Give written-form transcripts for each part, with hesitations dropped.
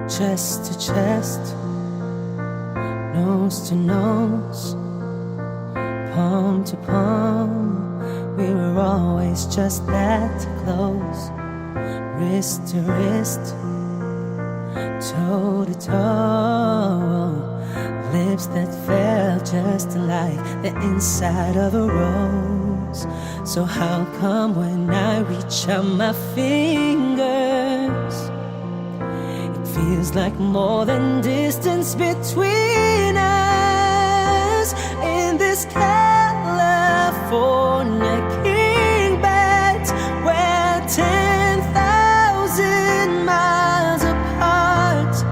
chest to chest, nose to nose, palm to palm. We were always just that close, wrist to wrist, toe to toe, lips that felt just like the inside of a rose. So how come when I reach out my fingers, it feels like more than distance between us? In this California king bed, we're 10,000 miles apart.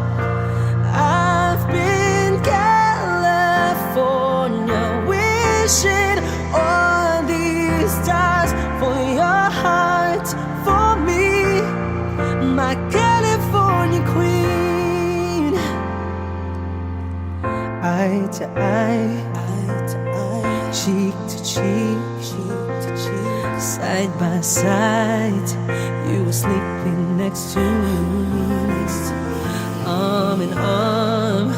I've been California wishing on these stars for your heart, for me, my California queen. Eye to eye, cheek to cheek, side by side. You were sleeping next to me, arm in arm,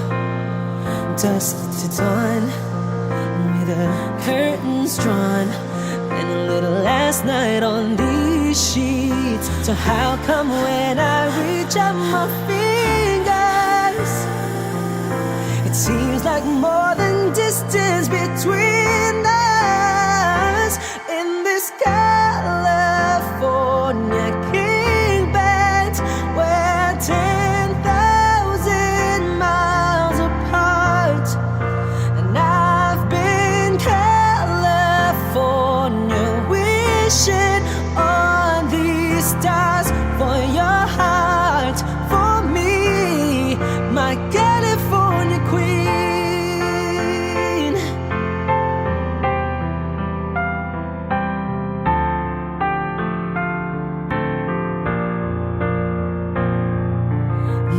dusk to dawn, with the curtains drawn, and a little last night on these sheets. So how come when I reach out my fingers, it seems like more than distance between us? In this California king bed, we're 10,000 miles apart. And I've been California wishing on these stars for your heart, for me, my California queen.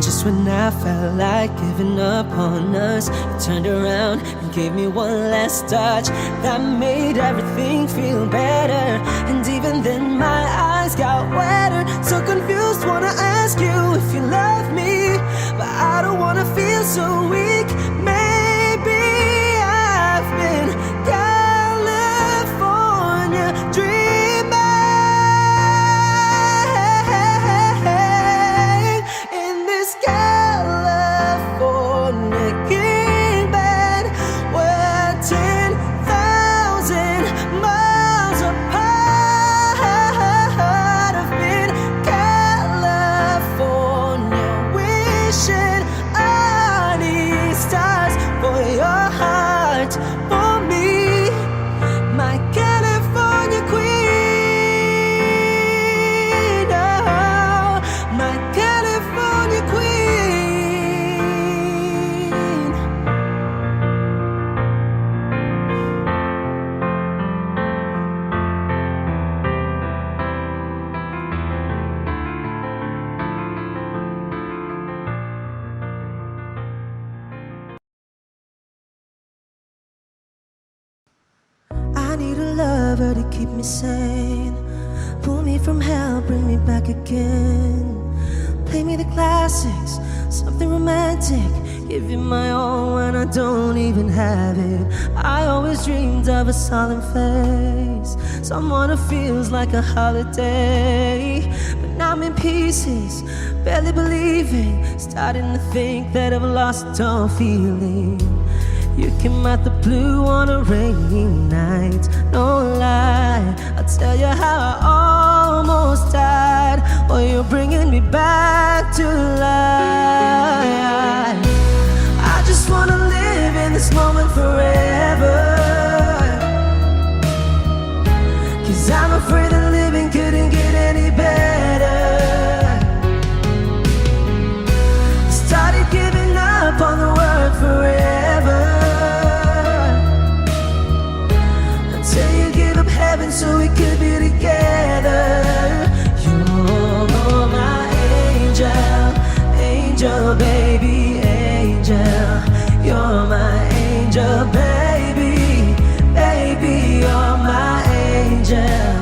Just when I felt like giving up on us, you turned around and gave me one last touch that made everything feel better. And even then my eyes got wetter. So confused, wanna ask you if you love me, but I don't wanna feel so weak. Maybe I've been California dreaming in this California king bed. We're 10,000 miles apart. I've been California wishing on these stars for your heart, for me, my California queen. Oh, my California queen. I need a lover to keep me sane, pull me from hell, bring me back again. Play me the classics, something romantic, give you my all when I don't even have it. I always dreamed of a solemn face, someone who feels like a holiday. But now I'm in pieces, barely believing, starting to think that I've lost all feeling. You came out the blue on a rainy night, no lie, I'll tell you how I almost died, while you're bringing me back to life. I just wanna live in this moment forever, 'cause I'm afraid that living couldn't get any better. Started giving up on the word forever, until you give up heaven so we could be together. You're my angel, angel baby, angel. You're my angel baby, baby. You're my angel,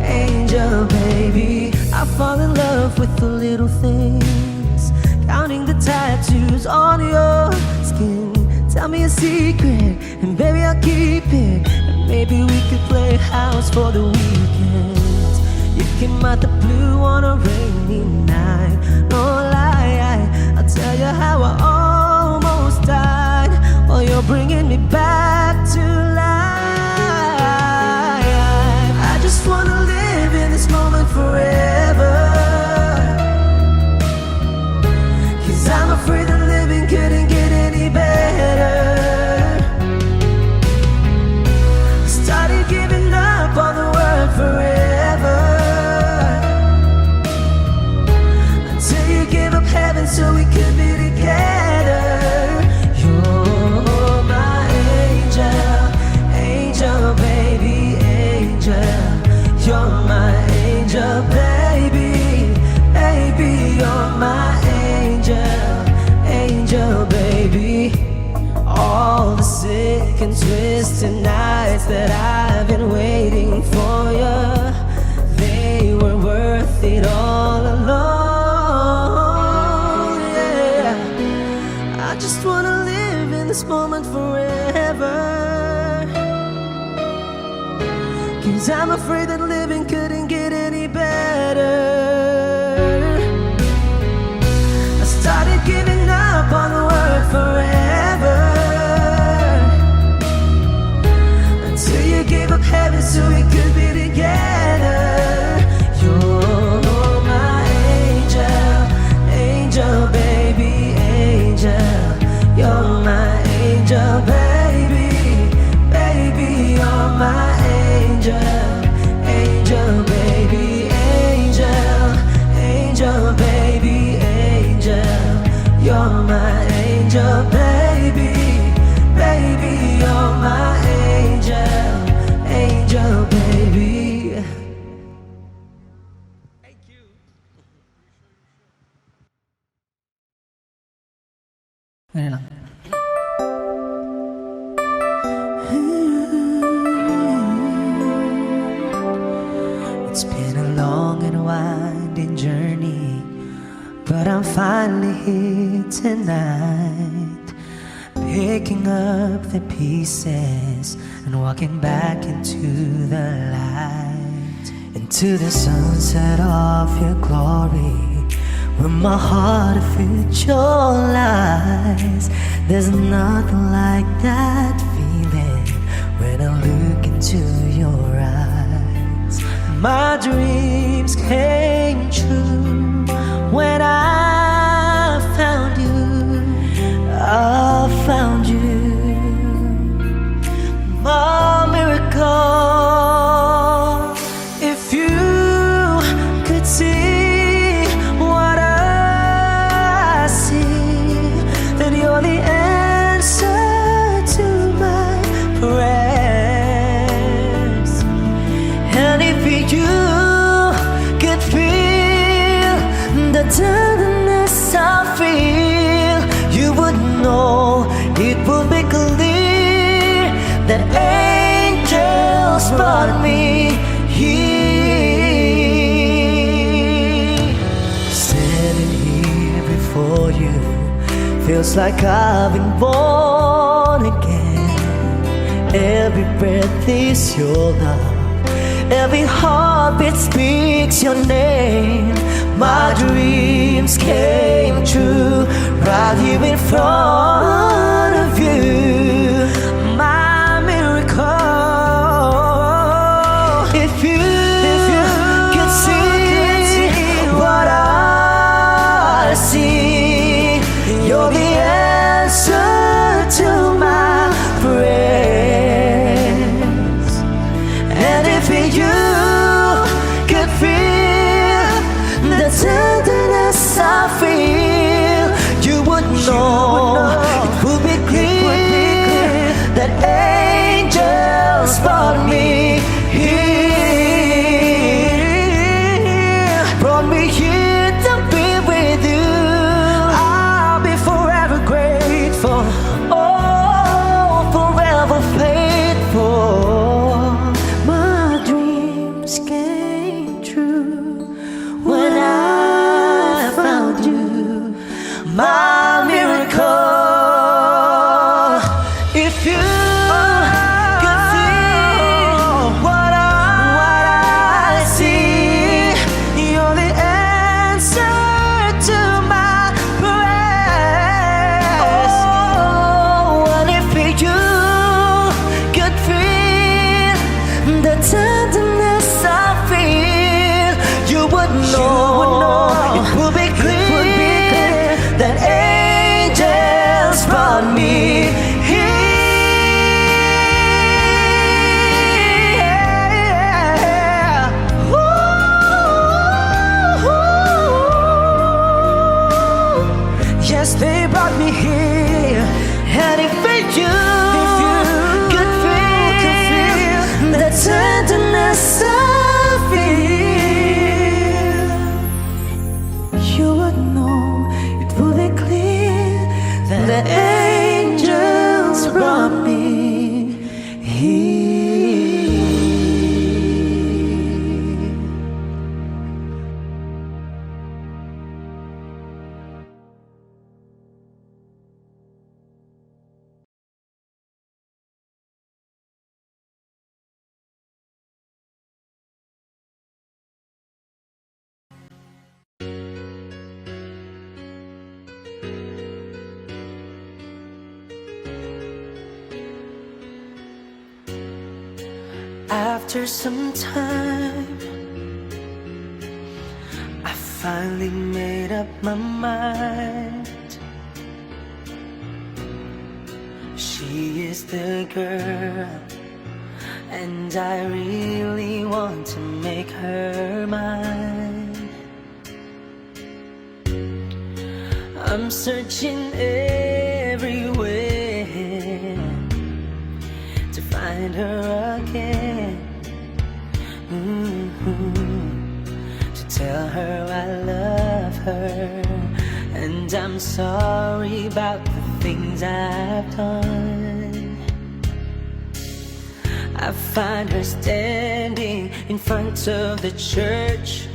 angel baby. I fall in love with the little things, counting the time on your skin. Tell me a secret, and baby I'll keep it. And maybe we could play house for the weekend. You came out the blue on a rainy night. No lie, I'll tell you how I almost died, while you're bringing me back to life. I just wanna live in this moment forever, 'cause I'm afraid that living couldn't get any better. Started giving up on the word forever, until you gave up heaven so we could be together. You're my angel, angel baby, angel. You're my angel baby, baby. You're my angel, angel baby. All the sick and twisted nights that I've been waiting for you, they were worth it all alone. Yeah, I just wanna live in this moment forever, 'cause I'm afraid that living couldn't get any better. I started giving up on the word forever, until you gave up heaven so we could be together. You're my angel, angel baby, angel. You're my angel baby, baby. You're my angel, angel baby, angel, angel baby, angel. You're my angel baby, baby. You're my angel, angel baby. Thank you. Ganyan lang. It's been a long and winding journey, but I'm finally here tonight, picking up the pieces and walking back into the light, into the sunset of your glory, where my heart visualize. There's nothing like that feeling when I look into your eyes. My dreams came true when I found you. I found you, my miracle. If you could see what I see, then you're the answer to my prayers. And if you could feel the tenderness I feel, you would know, it would be clear that angels brought me here. Standing here before you feels like I've been born again. Every breath is your love, every heartbeat speaks your name. My dreams came true right here in front of you, my miracle. If you could see what I see, you're the answer to my prayers. And if you could feel the tenderness I feel, you would know, it would be clear that angels brought me here. After some time, I finally made up my mind. She is the girl, and I really want to make her mine. I'm searching everywhere to find her again. To tell her I love her, and I'm sorry about the things I've done. I find her standing in front of the church,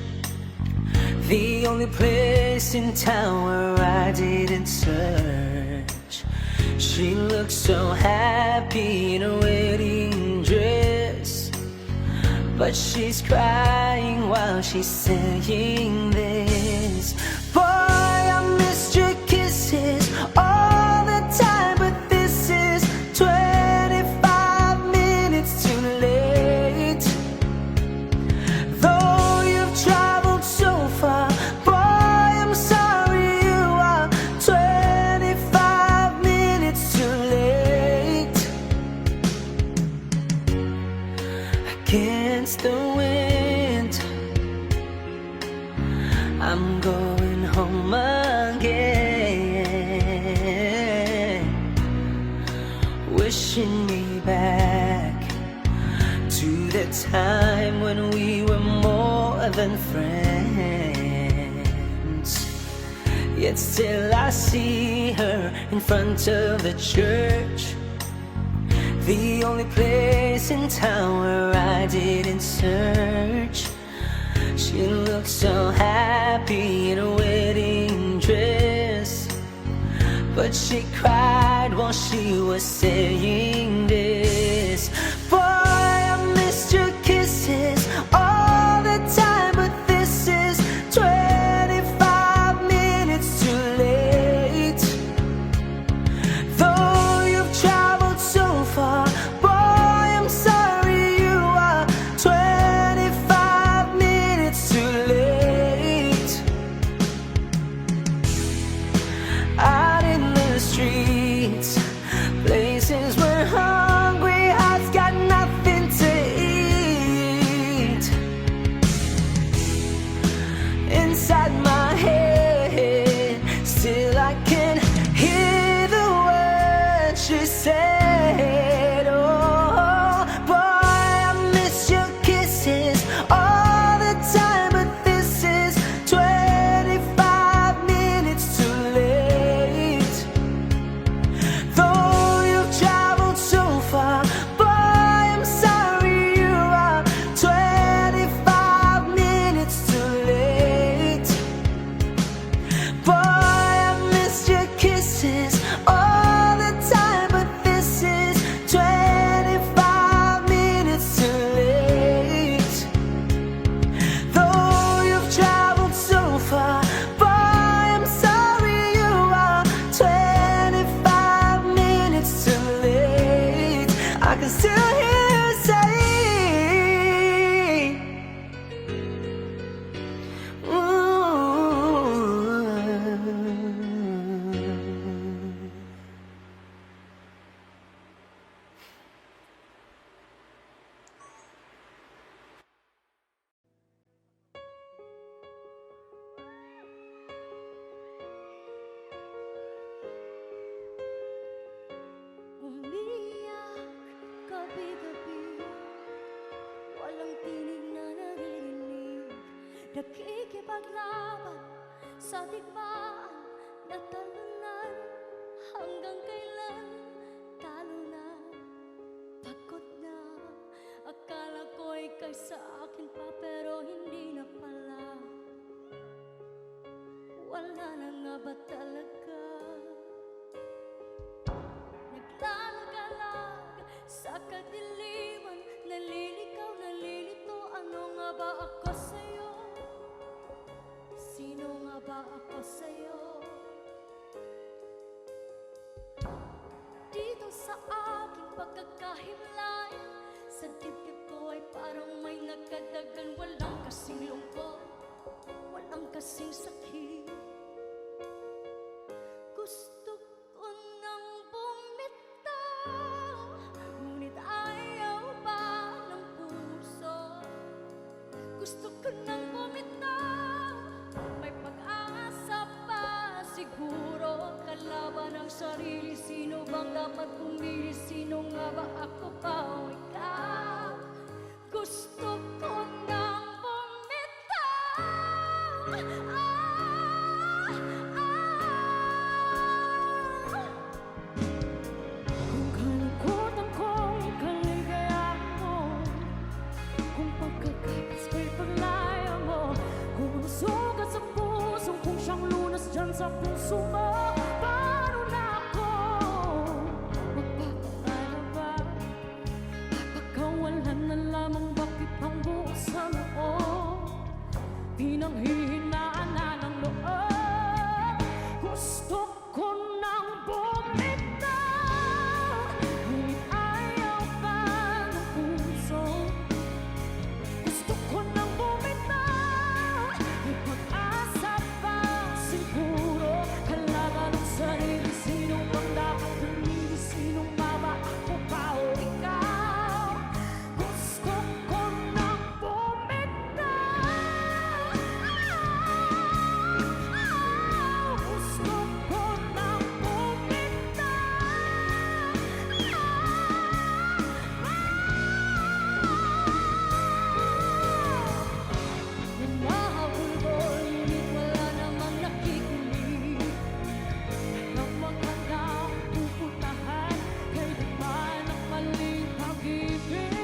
the only place in town where I didn't search. She looks so happy in a wedding dress, but she's crying while she's saying this. Boy, I missed your kisses all the time, but this is 25 minutes too late. Though you've traveled so far, boy, I'm sorry you are 25 minutes too late. Against the wind, I'm going home again, wishing me back to the time when we were more than friends. Yet still I see her in front of the church, the only place in town where I didn't search. She looks so happy in a wedding dress, but she cried while she was saying this. Boy, I missed your kisses all the time, but this is 25 minutes too late. Though you've traveled so far, boy, I'm sorry you are 25 minutes too late. Out in the streets, places where hungry hearts got nothing to eat. Inside my head, still I can hear the words she said. Oh, boy, I miss your kisses all the time, but this is 25 minutes too late. Though you've traveled so far, boy, I'm sorry you are 25 minutes too late. Boy, I missed your kisses all the time, but this is 25 minutes too late. Though you've traveled so far, boy, I'm sorry you are 25 minutes too late. I can still hear her say, umiyak gabi-gabi, walang tinig na naririnig, nakikipaglaban sa digmaan na talunan. Hanggang kailan talo na, pagod na. Akala ko ika'y sa akin pa, pero hindi na pala. Wala na nga ba talaga? Naglalagalag sa kadiliman, nalilikaw, nalilito. Ano nga ba ako sa'yo? Sino nga ba ako sa'yo? Dito sa aking pagkakahimlay, sa dibdib ko ay parang Gusto ko nang bumitaw, may pag-asa pa siguro. Kalaban ang sarili, sino bang dapat pumili? Sino nga ba, ako pa o ikaw? Gusto ko nang bumitaw. Kung kalungkutan ko'y kaligayahan mo, kung pagkakapis ko'y paglaya mo, kung ang sugat sa puso, kung siyang lunas dyan sa puso mo, paano na ako magpapakala ba? Pagkawalan na lamang, bakit ang buo sa loob? Pinanghihinaan na ng loob. Gusto ko nang bumitaw, ngunit ayaw pa ng puso. Gusto ko nang bumitaw, may pag-asa pa siguro. Kalaban ang sarili, sino bang dapat pumili? Sino nga ba, ako pa o ikaw? Gusto ko nang bumitaw. Gusto ko nang bumitaw. Nahabol-bol, ngunit wala namang nakikinig. Nang maganda ang pupuntahan, kay naman ang maling pag-ibig.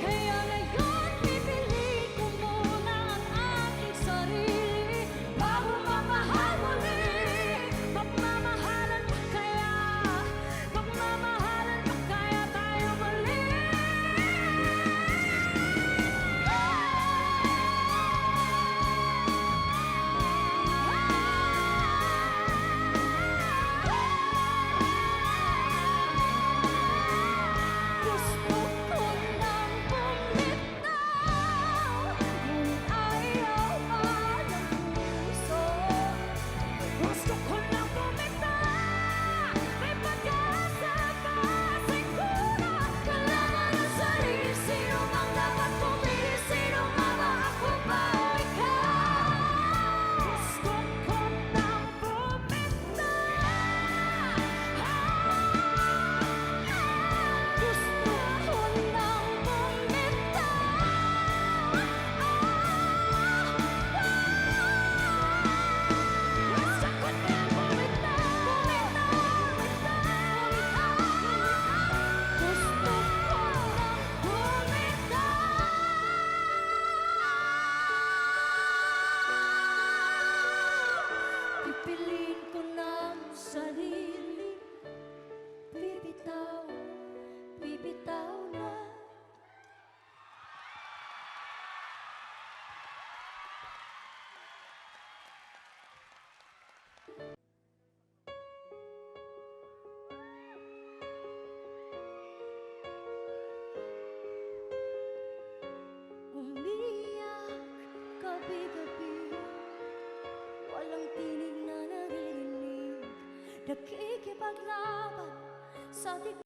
Kaya ngayon, pipiliin ko muna ang aking sarili bago mamahal muli. Pagmamahalan pa kaya? Pagmamahalan pa kaya tayo muli? Gusto ko nang bumitaw, ngunit ayaw pa ng puso. Gusto ko nang bumitaw, may pag-asa pa siguro. Kalaban ang sarili, sino bang dapat pumili? Sino nga ba, ako ba o ikaw? Gusto ko nang bumitaw. Gusto ko nang pipiliin ko ng sarili, bibitaw, bibitaw na. Umiyak gabi-gabi, walang tinig na naririnig, nakikipaglaban sa dik.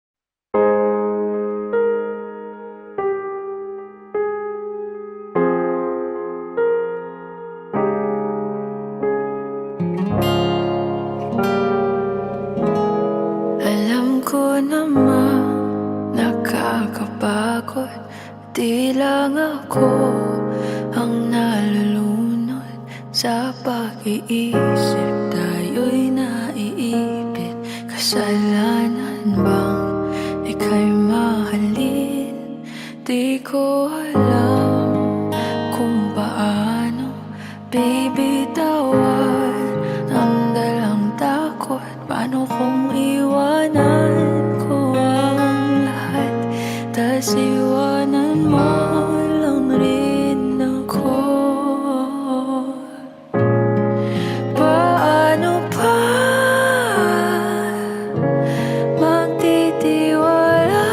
Alam ko naman nakakapagod, di lang ako ang nalulunod sa pag-iisip. Tayo'y naiipit, kasalanan bang ika'y mahalin? Di ko alam kung paano bibitawan ang dalang takot. Paano kung iwanan ko ang lahat, tas iwanan mo lang rin ako? Paano pa magtitiwala?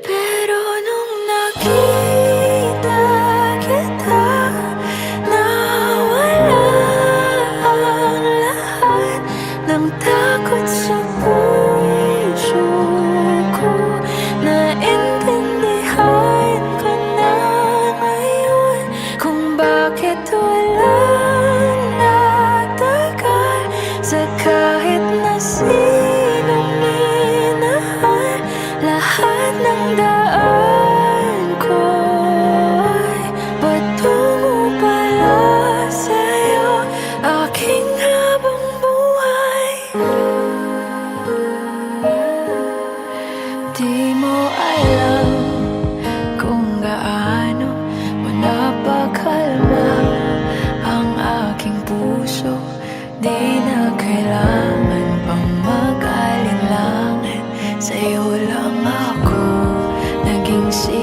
Pero nung nakita kita,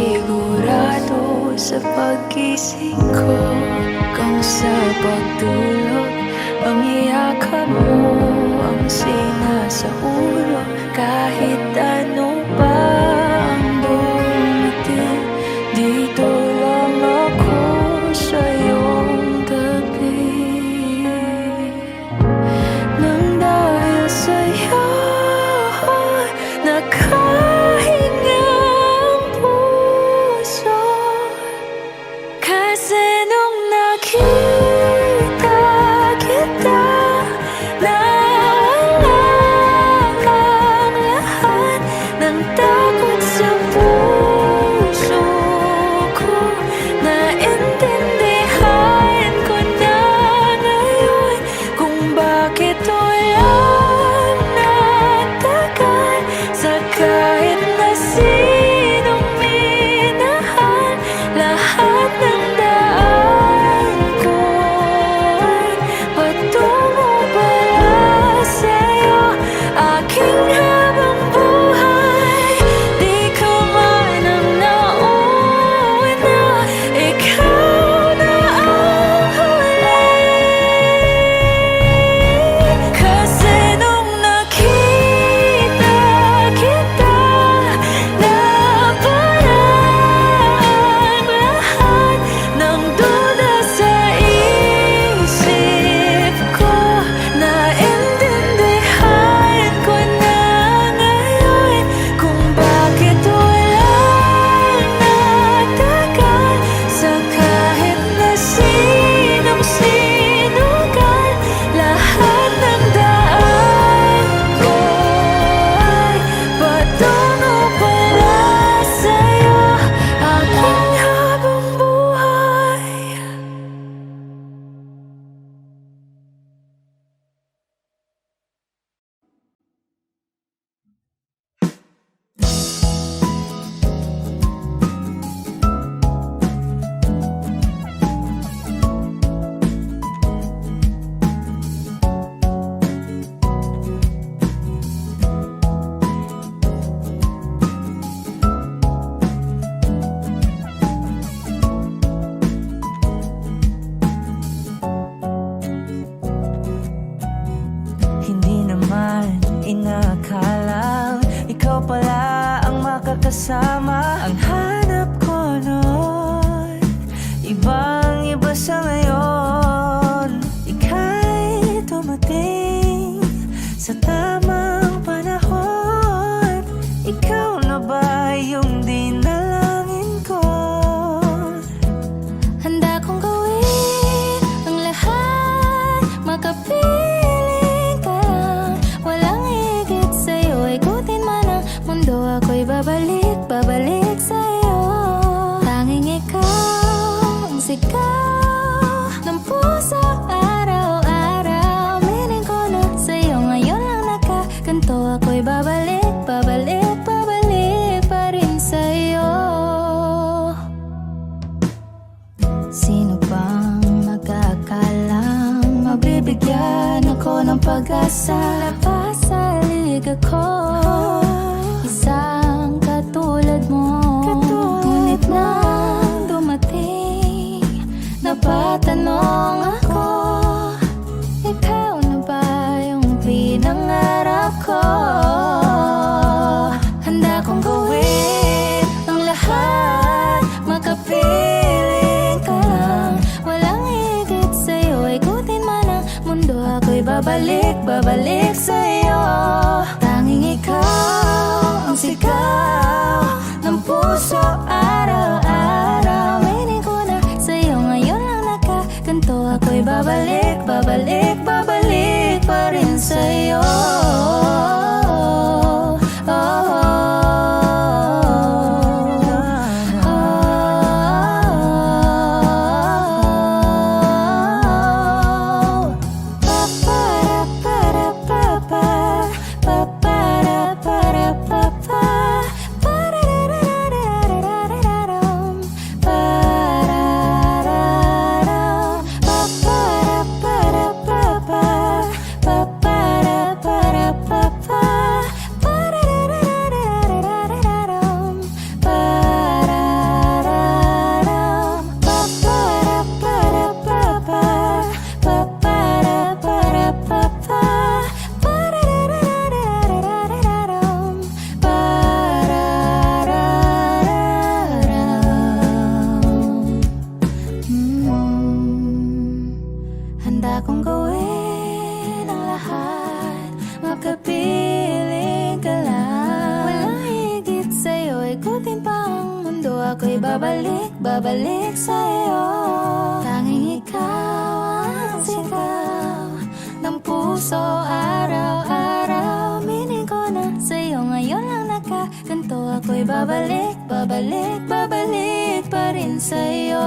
sigurado sa pag-gising ko. Kung sa pagtulog, ang iyakap mo ang sinasaulo. Kahit ano pa ang dumating, dito lang ako sa iyong tabi. Nang dahil sa'yo nakahinga ang puso. Kasi nung nakita kita, nawala ang lahat ng takot sa puso ko. Naintindihan ko na ngayon kung bakit walang natagal sa kahit na sinong minahal. Lahat ng daan ko'y patungo pala sa'yo, aking habang buhay. Di ka man ang nauna, ikaw na ang huli. Kasi nung nakita kita, nawala ang lahat ng duda sa isip ko. Naintindihan ko na ngayon kung bakit walang natagal sa kahit na sinong sinugal. Lahat ng daan ko'y patungo pala sa'yo, aking habang buhay. Hindi naman inakalang ikaw pala ang makakasama. Ang hanap ko noon, ibang-iba sa ngayon. Ika'y dumating sa tamang panahon. Ikaw na ba yung dinalangin ko? Handa kong gawin ang lahat, makapiling ka lang. Walang higit sa'yo, ikutin man ang mundo. Ako'y babalik, babalik sa'yo. Tanging ikaw ang sigaw ng puso araw-araw. Meaning ko na sa'yo, ngayon lang nakaganto. Ako'y babalik, babalik, babalik pa rin sa'yo. Sino bang magkakalang mabibigyan ako ng pag-asa? Napasalig ako, isang katulad mo. Ngunit nang dumating, napatanong ako, ikaw na ba yung pinangarap ko? Handa kong gawin ang lahat, makapiling ka lang. Walang higit sa'yo, ikutin man ang mundo. Ako'y babalik, babalik sa'yo. Tanging ikaw ang sigaw ng puso araw-araw. Meaning ko na sa'yo, ngayon lang nakaganto. Ako'y babalik, babalik, babalik pa rin sa'yo. ako'y babalik, babalik sa'yo. Tanging ikaw ang sigaw ng puso araw-araw. Mining ko na sa'yo ngayon lang nakaganto. Ako'y babalik, babalik, babalik pa rin sa'yo.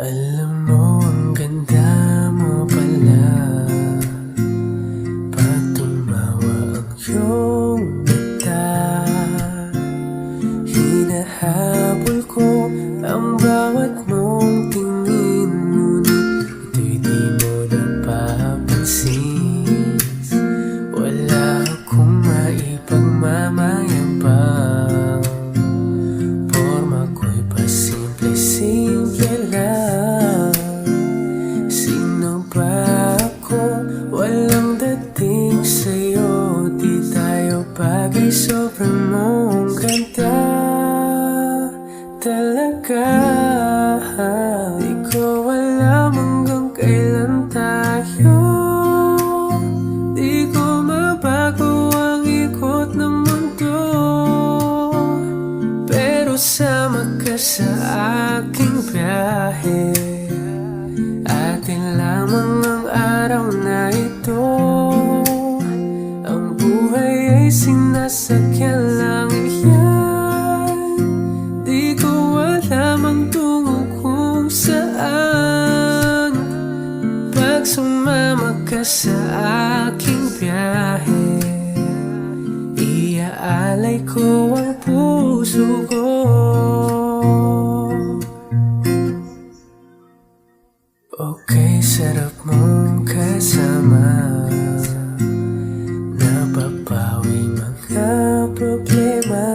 Alam mo, ang ganda mo pala pag tumawa ang iyong mata. Hinahabol ko ang bawat mong tingin, ngunit ito'y di mo napapansin. Wala akong maipagmamayabang, porma ko'y pasimple-simple lang. Sino ba ako? Walang dating sa'yo, di tayo bagay, sobrang mong ganda talaga. Di ko alam hanggang kailan tayo, di ko mabago ang ikot ng mundo, pero sama ka sa aking biyahe. Atin lamang ang araw na ito, ang buhay ay sinasakyan lang yan. Di ko alam ang tungo kung saan, pag sumama ka sa aking biyahe. Iaalay ko ang puso ko. Okay, sarap mong kasama, napapawi mga problema.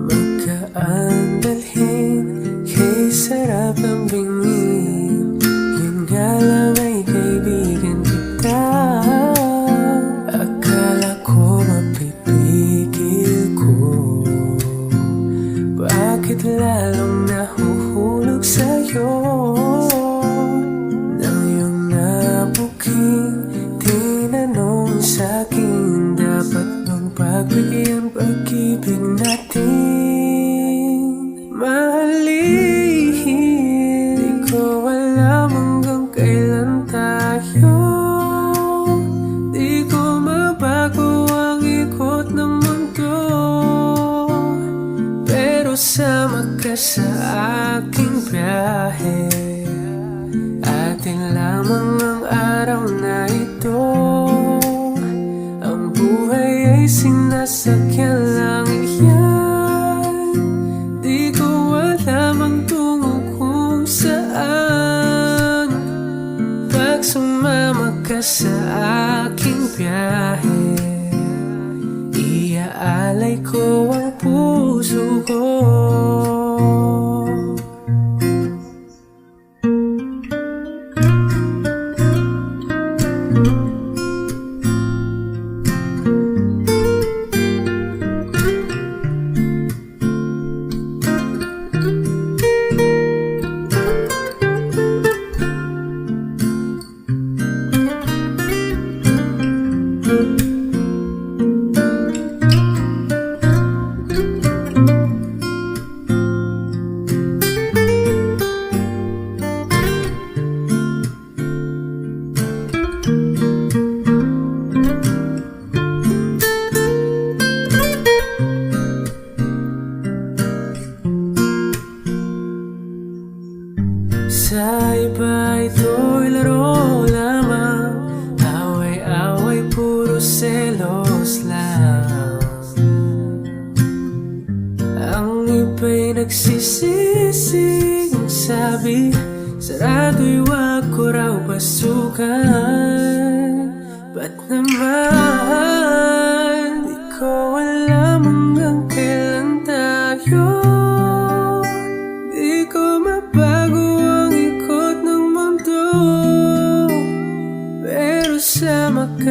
Magkaan dalhin, kay sarap ang bingin. Yun nga lang ay kaibigan kita. Akala ko mapipigil ko, bakit lalong nahuhulog sa'yo? Nang iyong nabuking tinanong sa'kin, dapat bang pagbigyan pag-ibig natin? Mahalin, di ko alam hanggang kailan tayo, di ko mabago ang ikot ng mundo, pero sama ka sa aking biyahe. Atin lamang ang araw na ito, ang buhay ay sinasakyan lang yan. Di ko alam ang tungo kung saan, pag sumama ka sa aking biyahe. Iaalay ko ang puso ko. Sa iba ito'y laro lamang, away-away puro selos lang. Ang iba'y nagsisising sabi, sarado'y wag ko raw pasukan. Ba't naman di ko alam hanggang kailan tayo, di ko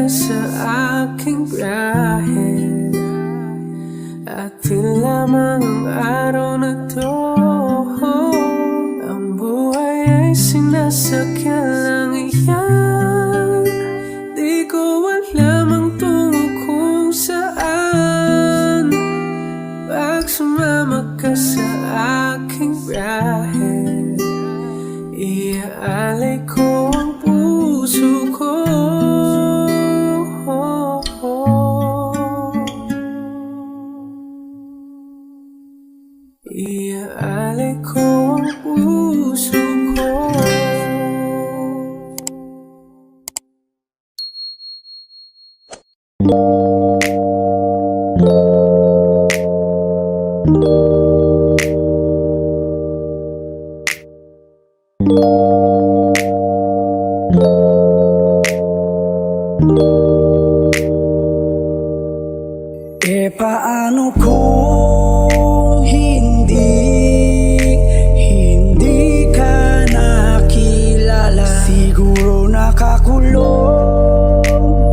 ka sa aking biyahe, at lamang ang araw na to. Ang buhay ay sinasakyan lang iyan. Di ko alam ang tungo kung saan. Pag sumama ka sa aking biyahe, iaalay ko ang puso ko. Iaalay ko ang puso ko. Paano kung hindi ka nakilala? Siguro nakakulong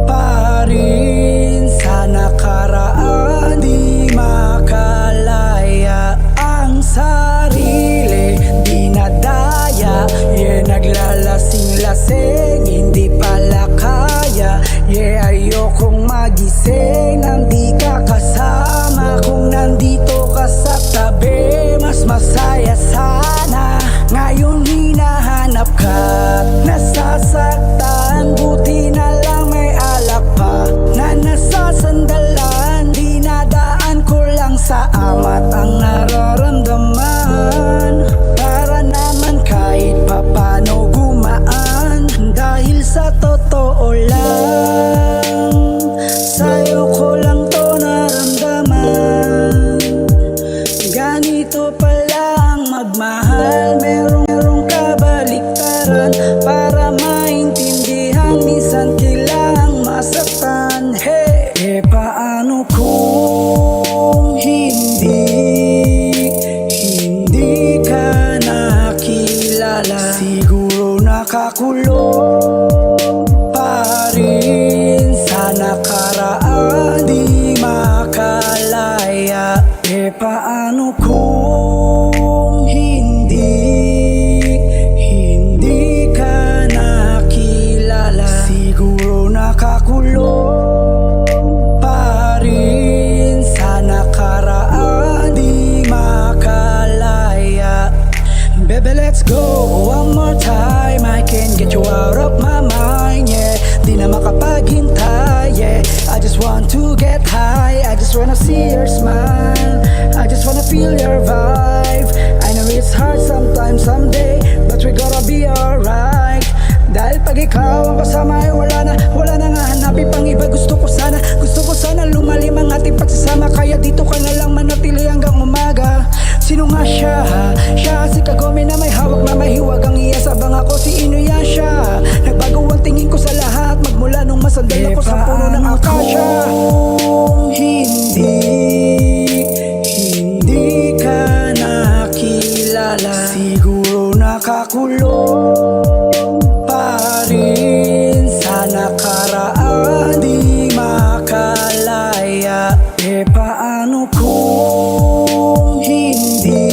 pa rin sa nakaraan. Di makalaya ang sarili, dinadaya. Naglalasing-lasing, hindi pala kaya. Ayokong magising nang di ka kasama. Kung nandito ka sa tabi, mas masaya sana. Ngayon hinahanap ka, nasasaktan. Buti na lang may alak pa na nasasandalan. Dinadaan ko lang sa amat ang nararamdaman, para naman kahit papano gumaan. Dahil sa totoo lang, sa'yo ko lang to naramdaman. Ganito pala ang magmahal, merong kabaliktaran. Para maintindihan, minsan kailangang masaktan. Paano kung hindi ka nakilala? Siguro nakakulong pa rin sa nakaraan. Di makalaya. Paano kung hindi ka nakilala? Siguro nakakulong pa rin sa nakaraan. Di makalaya. Baby, let's go one more time. I can't get you out of my mind, yeah. Di na makapaghintay, yeah. I just want to get high, I just wanna see your smile, I just wanna feel your vibe. I know it's hard sometimes, someday, but we gotta be alright. Dahil pag ikaw ang kasama ay wala na nga hanapin pang iba. Gusto ko sana lumalim ang ating pagsasama. Kaya dito ka na lang manatili hanggang umaga. Sino nga siya? Siya si Kagome na may hawak na mahiwag ang iasabang ako. Si Inuyasha. Nagbago ang tingin ko sa lahat magmula nung masandal ako sa puno ng akasya. Kung hindi ka nakilala, siguro nakakulong pa rin sa nakaraan. Di makalaya. Paano kung hindi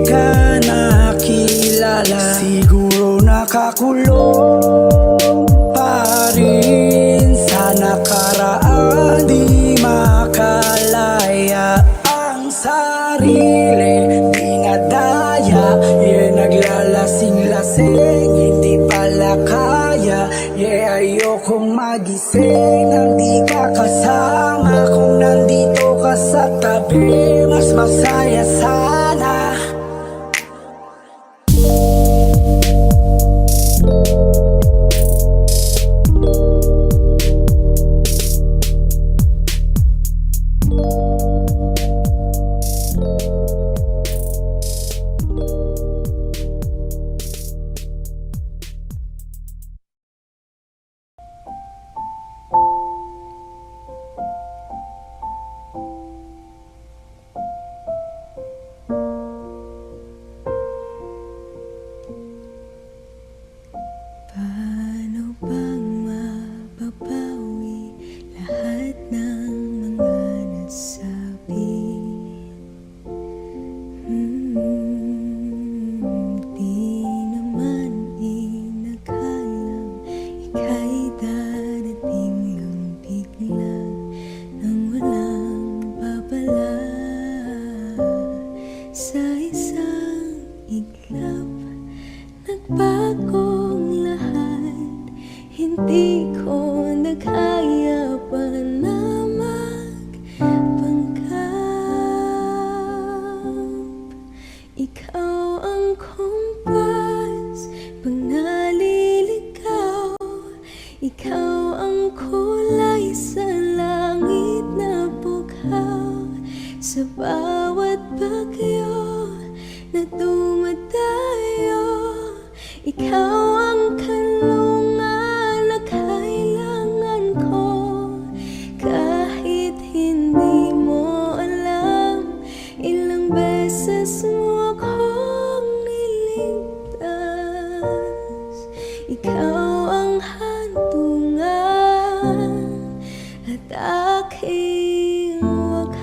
ka nakilala? Siguro nakakulong pa rin sa nakaraan. Di makalaya ang sarili, dinadaya. Naglalasing-lasing, hindi pala kaya. Ayokong magising nang di ka kasama. Kung nandito ka sa tabi, mas masaya sana. iglap, nagbagong lahat. Hindi ko na kaya pa na magpanggap. Ikaw ang kumpas pag naliligaw. Ikaw ang kulay sa langit na bughaw. Sa bawat bagyo na dumadayo, ikaw ang kanlungan na kailangan ko. Kahit hindi mo alam, ilang beses mo akong niligtas. Ikaw ang hantungan at aking wakas.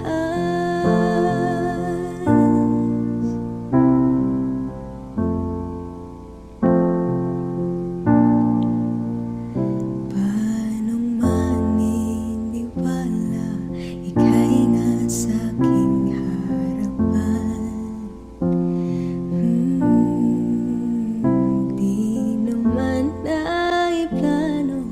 Paano maniniwala ika'y nasa aking harapan? Di naman naiplano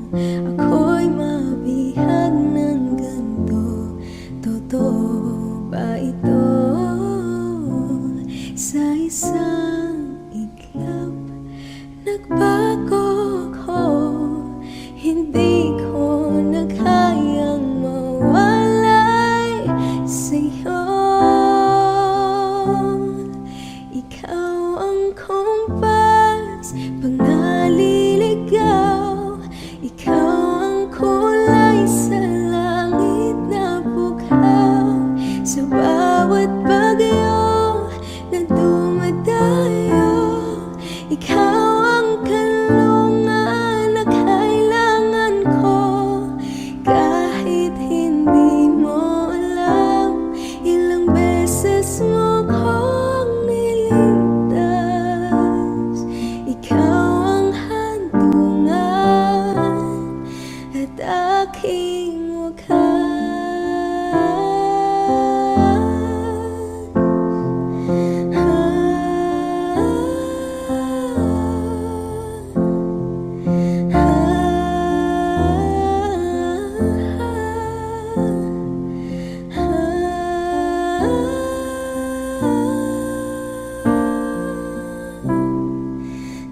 ako'y mabihag ng ganito. Totoo ba ito? Sa isang iglap, nagbago ko. Hindi ko na kayang mawalay sa'yo. Ikaw ang kumpas pag naliligaw. Ikaw ang kulay sa langit na bughaw. Sa bawat bagyo na dumadayo, ikaw ang kanlungan na kailangan ko. Kahit hindi mo alam, ilang beses mo akong niligtas. Ikaw ang hantungan at aking wakas.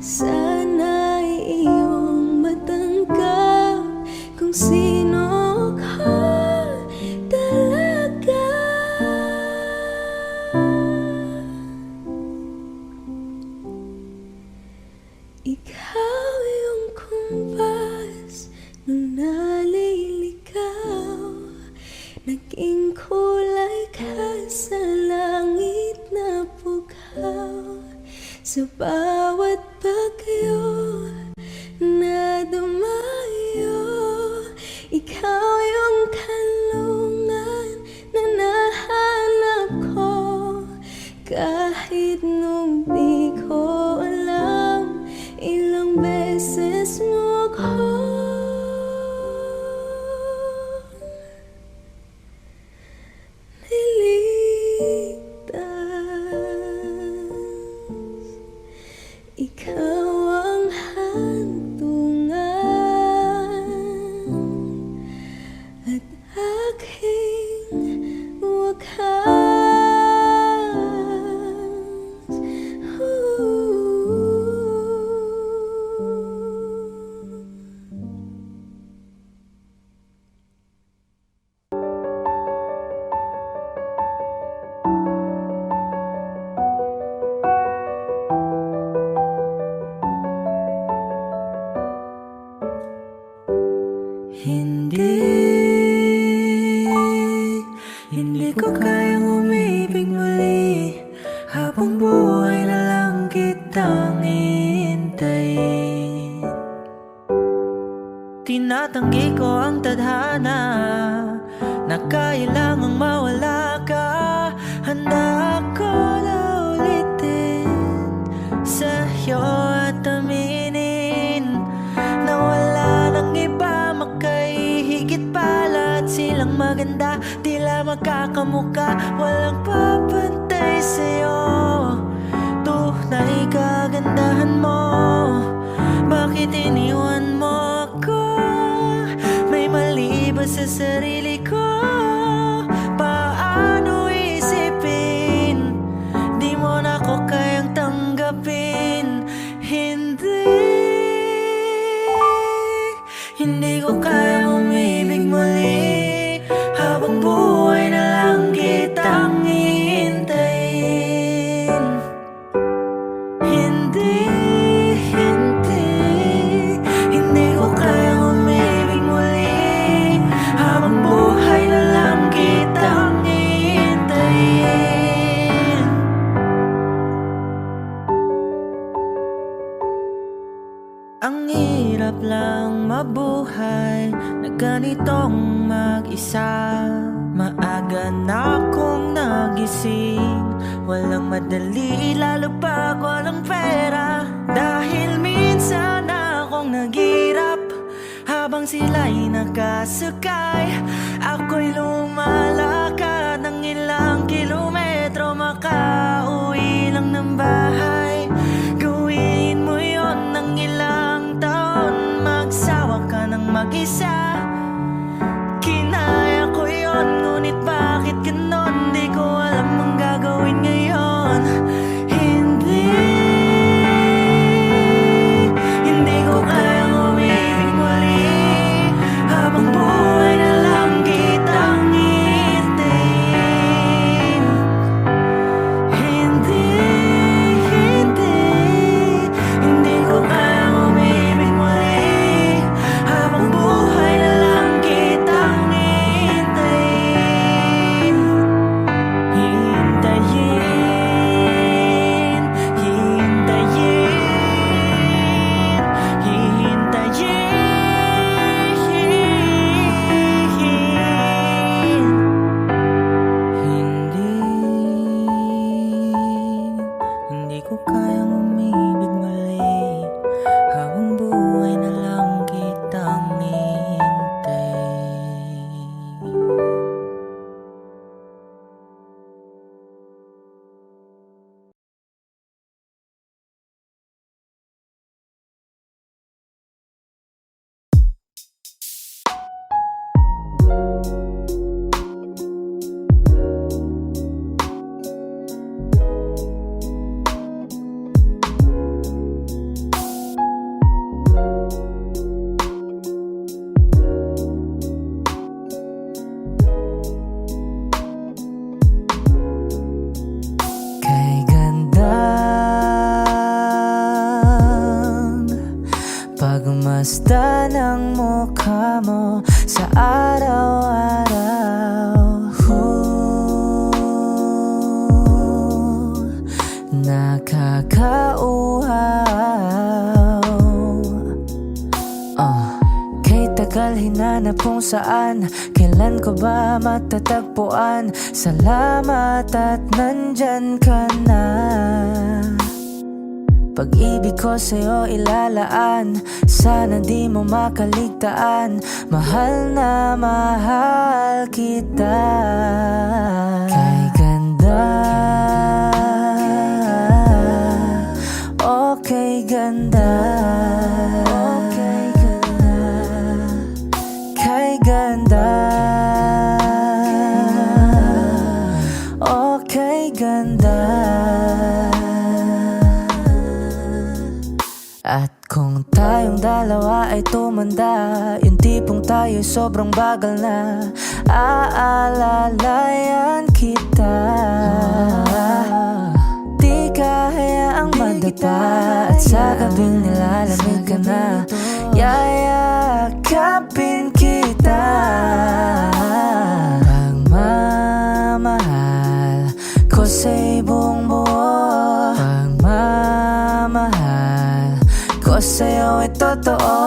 Sana'y iyong matanggap kung sino ka talaga. Ikaw yung kumpas nung naliligaw. Naging kulay ka sa langit na bughaw. Sa bawat bagyo na dumayo, ikaw yung kanlungan na nahanap ko. Kahit nung di ko alam, ilang beses mo ako niligtas. Ikaw ang hantungan at aking wakas. Hindi ko kayang umibig muli, habang buhay na lang kitang hihintayin. Tinatanggi ko ang tadhana na kailangang mawala ka. Handa ako na ulitin sa'yo at aminin na wala nang iba makahihigit pala at silang maganda. Tila magkakamuka, walang papantay sa'yo. Tunay Ang hirap lang mabuhay na ganitong mag-isa. Maaga na akong nagising, walang madali lalo pag walang pera. Dahil minsan akong naghirap habang sila'y nakasakay. Ako'y lumalakad ng ilang kilometro, makauwi lang ng bahay. Gawin mo yon ng ilang taon, magsawa ka ng mag-isa. Kinaya ko yon, ngunit bakit ganon? Di ko alam ang gagawin ngayon. Hindi ko kayang umibig muli, habang buhay na lang kitang hihintayin. Hindi ko kayang umibig muli, habang buhay na lang kitang hihintayin. Hindi ko kayang umibig muli, habang buhay na lang kitang hihintayin. Kay gandang pagmasdan ng mukha mo sa araw-araw. Nakakauhaw. Kay tagal hinanap kung saan, kailan ko ba matatagpuan? Salamat at nandyan ka na. Pag-ibig ko sa'yo ilalaan, sana di mo makaligtaan. Mahal na mahal kita. Kay ganda, okay ganda, okay ganda. Kay ganda, okay ganda. At kung tayong dalawa ay tumanda, yung tipong tayo sobrang bagal na, aalalayan kita. Di kayaang madapa, at sa gabing nilalamig ka na, yayakapin kita. Pagmamahal ko sa'y buong buo, pagmamahal ko sa'yo ay totoo.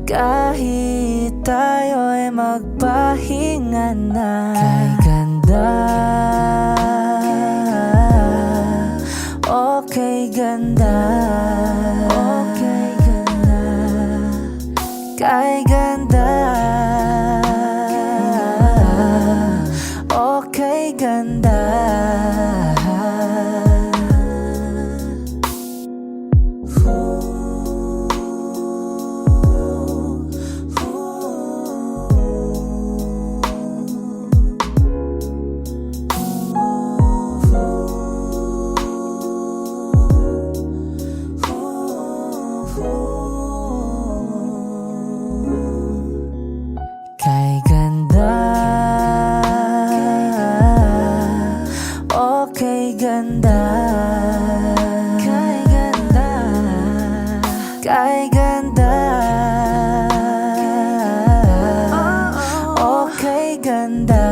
Kahit tayo ay magpahinga na. Kay ganda, okay ganda, okay ganda. Kay ganda, okay ganda. Kay ganda, okay ganda, kay ganda, kay ganda, okay ganda.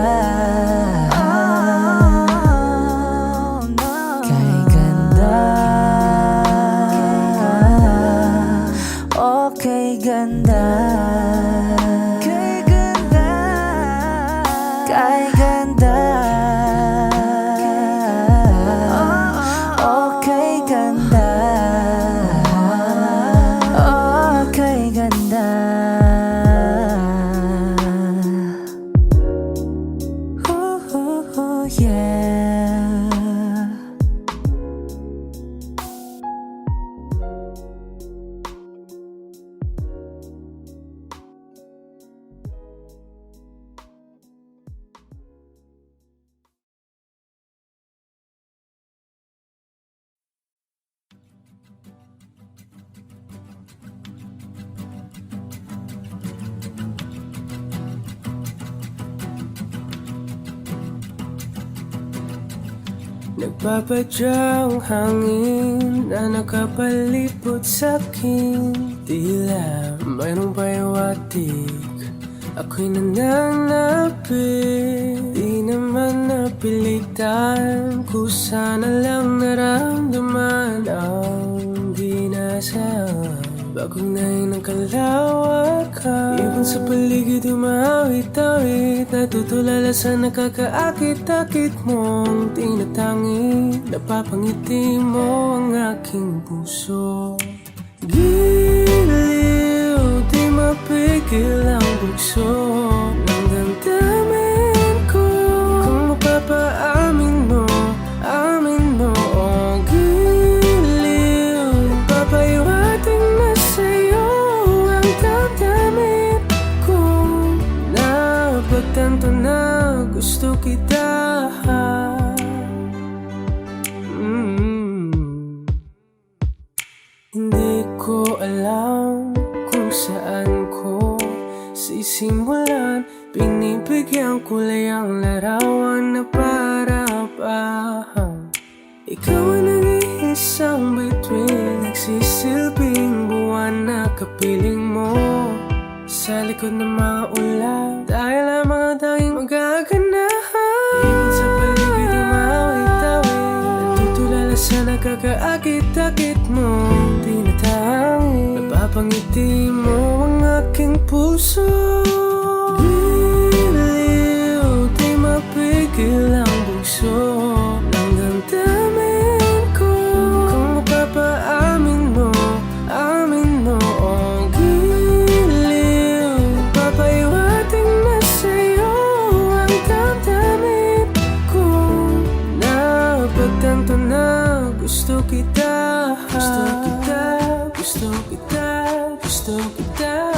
Ay ganda. Okay ganda. Okay ganda. Ooh, yeah. Nagpapadyang hangin na nakapalipot sa'kin. Tila mayroong payawatig, ako'y nananapit. Di naman napilitan, kusa na lang naramdaman ang di nasaan. Bagong nahin ng kalawakan, ibon sa paligid umawit-awit, natutulala sa nakakaakit-akit mong tinatangi. Napapangiti mo ang aking puso. Giliw, di mapigil ang bugso ng damdamin ko. Kung mapapaamin mo, amin mo. Oh, giliw, papahiwating na sa'yo ang damdamin ko. Napagtanto na gusto kita. Hindi ko alam kung saan ko sisimulan. Pinibigyan kulay ang larawan na para-pahan. Ikaw ang nag-iisang bituin, nagsisilbing buwan na kapiling mo. Sa likod ng mga ulan, dahil lamang ang tanging magaganahan. Ibon sa paligid umawit-awit, natutulala sa nakakaakit-akit mo. Napapangiti mo ang aking puso. Giliw, di mapigil ang bugso ng damdamin ko. Kung mapapaamin mo, amin mo. Oh, giliw, papahiwating na sa'yo ang damdamin ko. Napagtanto na gusto kita. Gusto kita, gusto kita, gusto kita.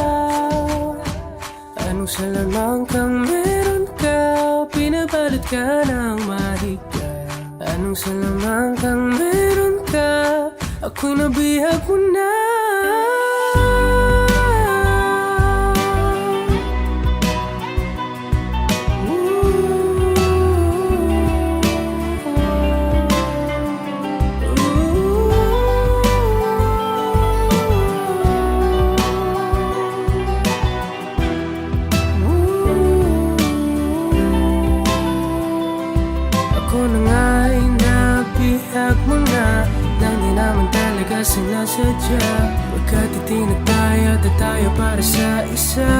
Anong salamang kang meron ka, pinabalot ka ng mahigpit. Anong salamang kang meron ka, ako'y nabihag mo na. Sinasadya, pagkat itinataya at tayo para sa isa.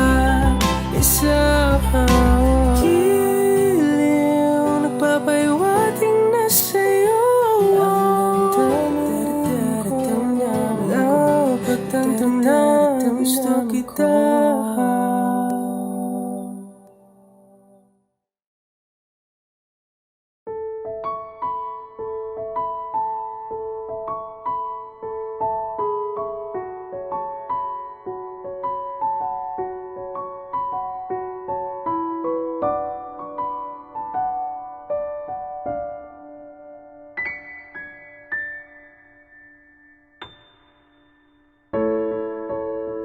Giliw, nagpapahiwating na sa'yo ang napagtanto na gusto kita.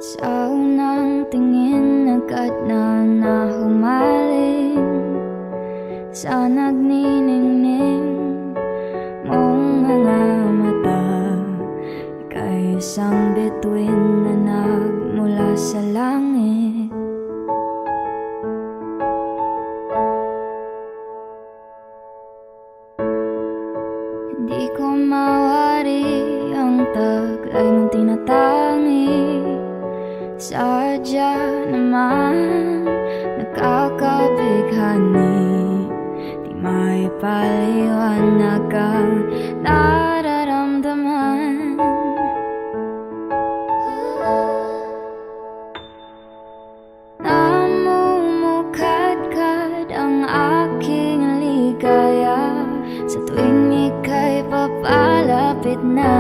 Sa unang tingin agad na nahumaling sa nagniningning mong mga mata. Ika'y isang bituin na nagmula sa langit. Hindi ko mawari ang taglay mong tinatangi. Sadya naman nakakabighani. may paliwanag kang nararamdaman. Namumukadkad ang aking ligaya sa tuwing ika'y papalapit na.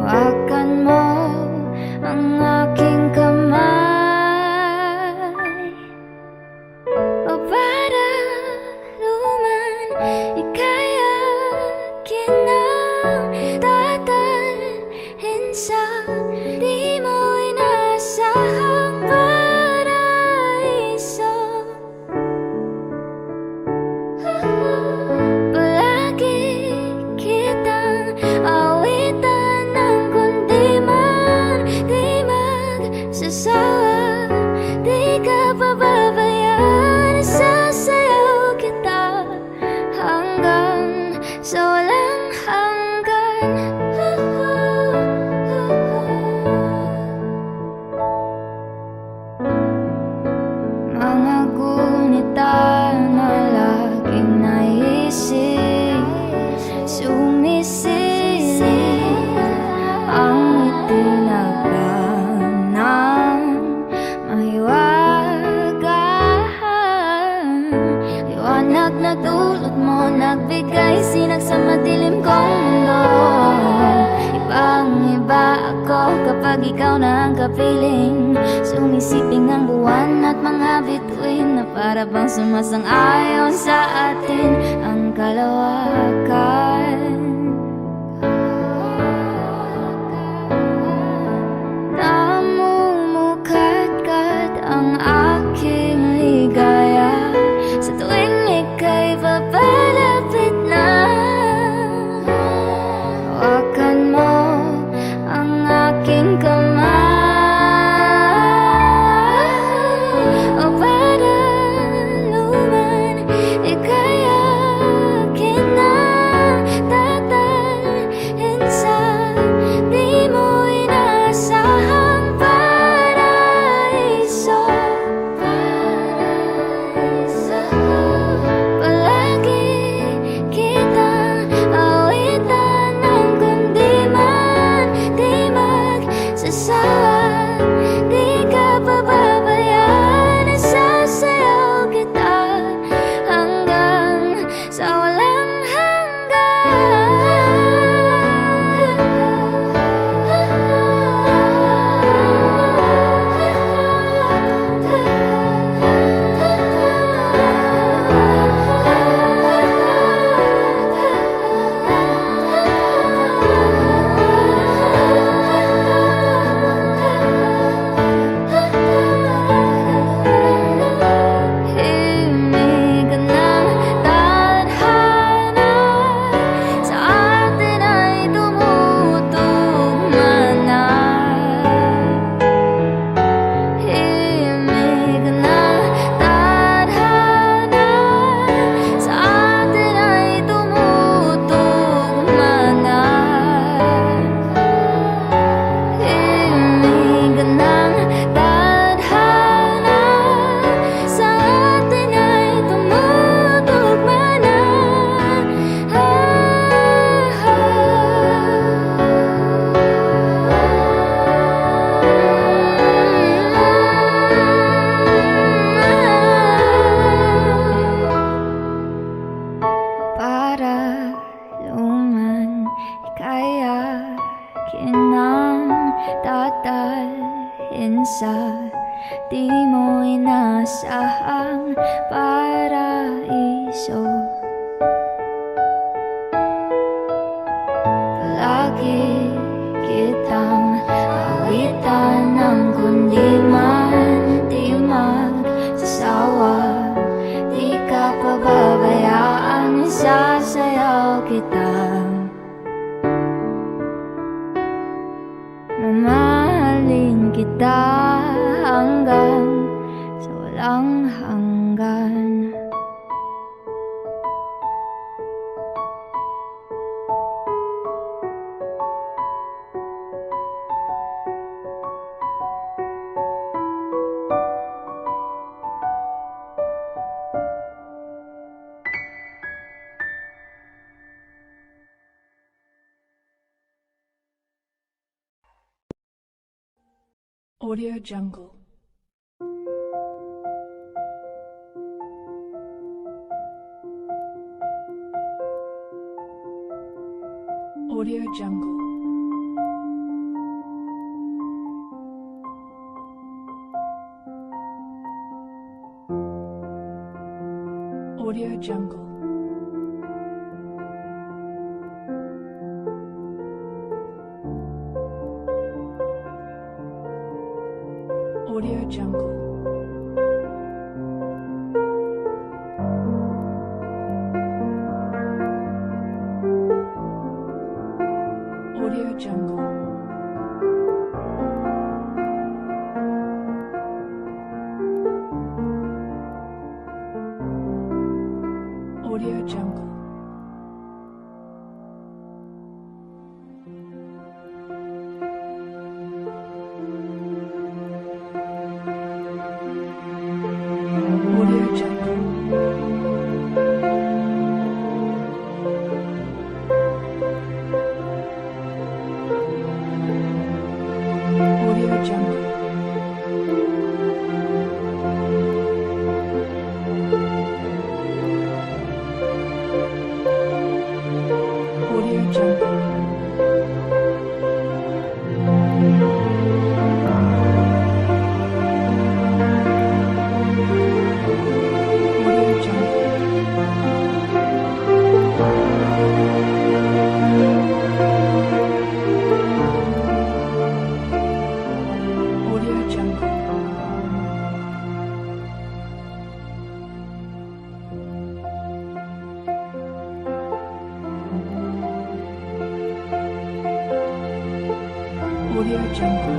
Hawakan mo ang aking kamay, o para luman ika'y akin nang dadalhin sa di mo inasahang paraiso. Palagi kitang awitan ng kundi man di magsasawa, di ka pababayaan. Sasayaw kita hanggang sa walang hanggan. Mga gunita na laging naisip, sumisilip ang itinagdan ng mahiwagaan. Liwanag na dulot mo, nagbigay sinag sa madilim kong mundo. Ibang-iba ako kapag ikaw na ang kapiling. Sumisiping ang buwan at mga bituin na para bang sumasang-ayon sa atin ang kalawakan. Namumukadkad ang aking ligaya sa tuwing ika'y papalapit na. Hawakan mo ang aking kamay, o para luman ika'y akin nang dadalhin sa di mo inasahang paraiso. Palagi kitang awitan ng kundi man di magsasawa, di ka pababayaan. Sasayaw kita hanggang sa walang himig ng tadhana sa atin ay tumutugma na. Himig ng tadhana sa atin ay tumutugma na. Himig ng tadhana sa atin ay tumutugma na. Para luman ika'y akin nang dadalhin sa di mo inasahang paraiso. Palagi kitang awitan ng kundi man di magsasawa, di ka pababayaan. Sasayaw kita, mamahalin kita hanggang sa walang hanggan. Audio Jungle. Audio Jungle. Audio Jungle. Audio Jungle. Audio Jungle. Audio Jungle. Audio Jungle. Audio Jungle. Audio Jungle. Audio Jungle. Audio Jungle. Audio Jungle.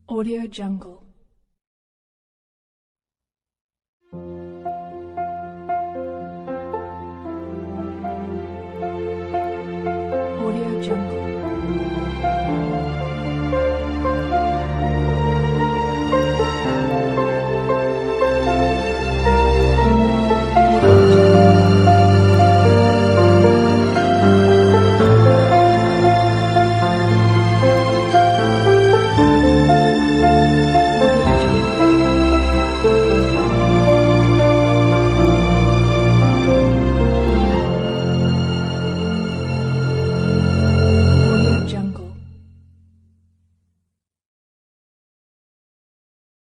Audio Jungle. Audio Jungle.